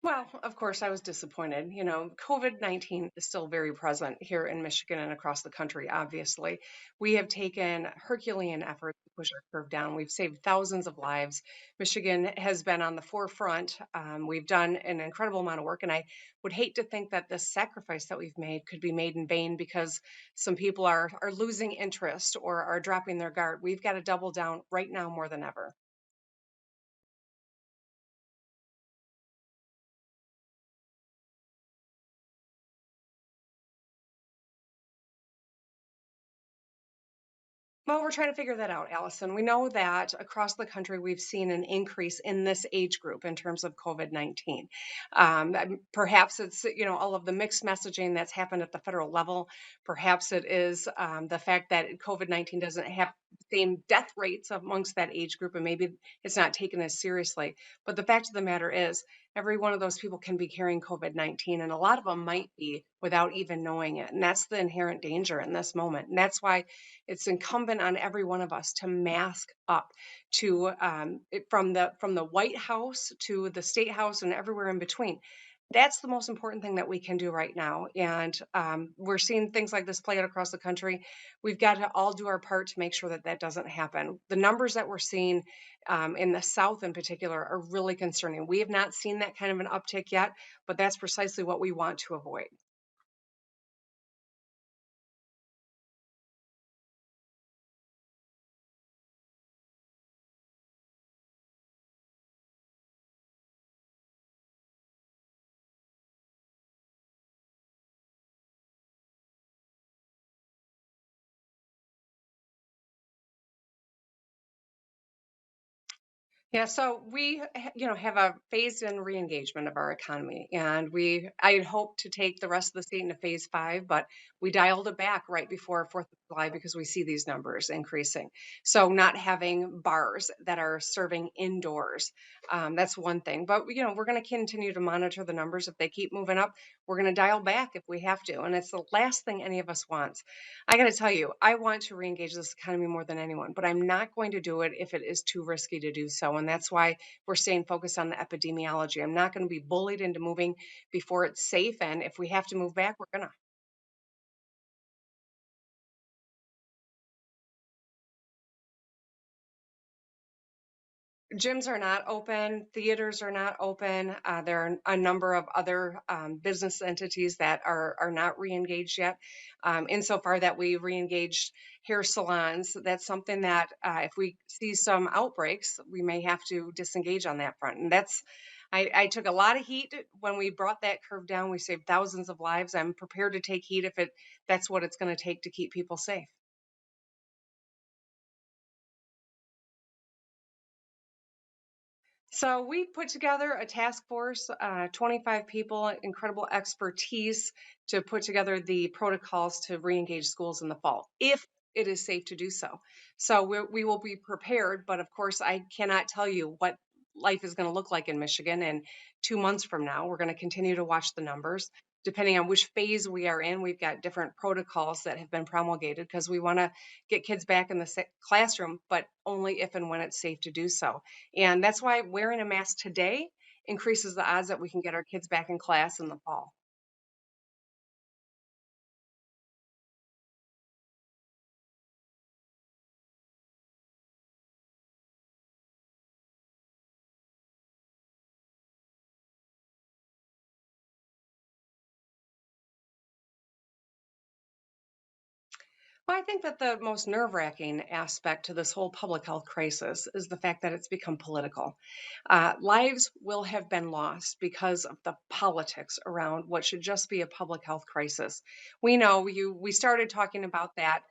Well, of course, I was disappointed. COVID-19 is still very present here in Michigan and across the country, obviously. We have taken Herculean efforts to push our curve down. We've saved thousands of lives. Michigan has been on the forefront. We've done an incredible amount of work, and I would hate to think that the sacrifice that we've made could be made in vain because some people are losing interest or are dropping their guard. We've got to double down right now more than ever. Well, we're trying to figure that out, Allison. We know that across the country, we've seen an increase in this age group in terms of COVID-19. Perhaps it's, all of the mixed messaging that's happened at the federal level. Perhaps it is the fact that COVID-19 doesn't have the same death rates amongst that age group, and maybe it's not taken as seriously. But the fact of the matter is, every one of those people can be carrying COVID-19, and a lot of them might be without even knowing it. And that's the inherent danger in this moment. And that's why it's incumbent on every one of us to mask up to from the White House to the State House and everywhere in between. That's the most important thing that we can do right now. And we're seeing things like this play out across the country. We've got to all do our part to make sure that that doesn't happen. The numbers that we're seeing in the South in particular are really concerning. We have not seen that kind of an uptick yet, but that's precisely what we want to avoid. Yeah, so we, have a phased in re-engagement of our economy, and I had hoped to take the rest of the state into phase five, but we dialed it back right before Fourth of July because we see these numbers increasing. So not having bars that are serving indoors, that's one thing. But we're going to continue to monitor the numbers. If they keep moving up, we're going to dial back if we have to, and it's the last thing any of us wants. I got to tell you, I want to reengage this economy more than anyone, but I'm not going to do it if it is too risky to do so. And that's why we're staying focused on the epidemiology. I'm not going to be bullied into moving before it's safe. And if we have to move back, we're going to. Gyms are not open, theaters are not open. There are a number of other business entities that are not re-engaged yet. Insofar that we re-engaged hair salons, that's something that if we see some outbreaks, we may have to disengage on that front. And I took a lot of heat when we brought that curve down. We saved thousands of lives. I'm prepared to take heat if that's what it's going to take to keep people safe. So we put together a task force, 25 people, incredible expertise to put together the protocols to reengage schools in the fall, if it is safe to do so. So we will be prepared, but of course, I cannot tell you what life is going to look like in Michigan in 2 months from now. We're going to continue to watch the numbers. Depending on which phase we are in, we've got different protocols that have been promulgated because we want to get kids back in the classroom, but only if and when it's safe to do so. And that's why wearing a mask today increases the odds that we can get our kids back in class in the fall. Well, I think that the most nerve wracking aspect to this whole public health crisis is the fact that it's become political. Lives will have been lost because of the politics around what should just be a public health crisis. We started talking about that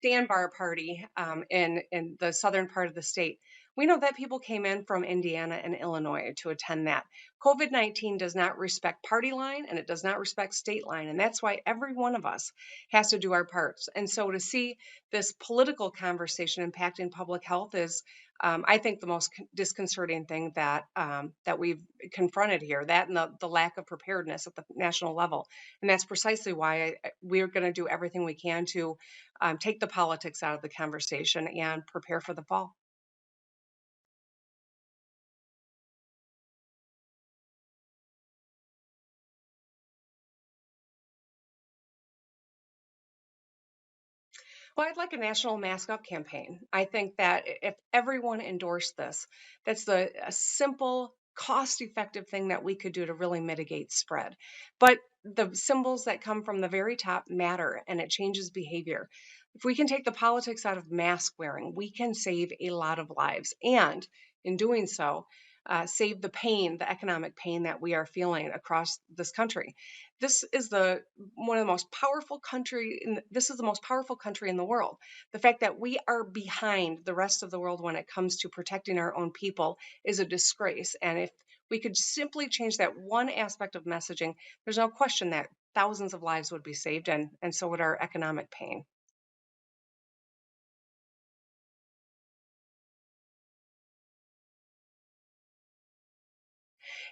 sandbar party in the southern part of the state. We know that people came in from Indiana and Illinois to attend that. COVID-19 does not respect party line and it does not respect state line. And that's why every one of us has to do our parts. And so to see this political conversation impacting public health is, I think, the most disconcerting thing that we've confronted here. That and the lack of preparedness at the national level, and that's precisely why we're going to do everything we can to take the politics out of the conversation and prepare for the fall. Well, I'd like a national mask up campaign. I think that if everyone endorsed this, that's the a simple, cost-effective thing that we could do to really mitigate spread. But the symbols that come from the very top matter, and it changes behavior. If we can take the politics out of mask wearing, we can save a lot of lives, and in doing so, save the pain, the economic pain that we are feeling across this country. This is the one of the most powerful country in this is the most powerful country in the world. The fact that we are behind the rest of the world when it comes to protecting our own people is a disgrace. And if we could simply change that one aspect of messaging, there's no question that thousands of lives would be saved and so would our economic pain.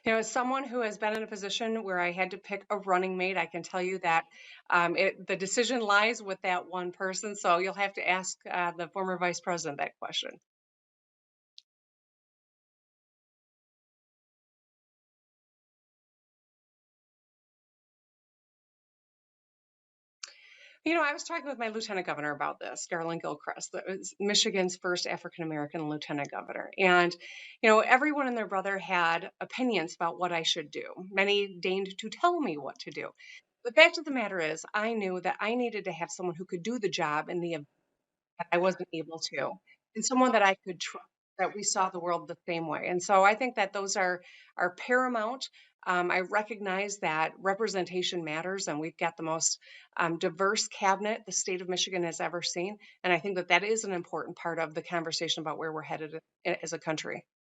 As someone who has been in a position where I had to pick a running mate, I can tell you that the decision lies with that one person. So you'll have to ask the former vice president that question. I was talking with my lieutenant governor about this, Garland Gilchrist, that was Michigan's first African American lieutenant governor. And, everyone and their brother had opinions about what I should do. Many deigned to tell me what to do. The fact of the matter is, I knew that I needed to have someone who could do the job in the that I wasn't able to, and someone that I could trust, that we saw the world the same way. And so I think that those are paramount. I recognize that representation matters, and we've got the most diverse cabinet the state of Michigan has ever seen. And I think that that is an important part of the conversation about where we're headed as a country.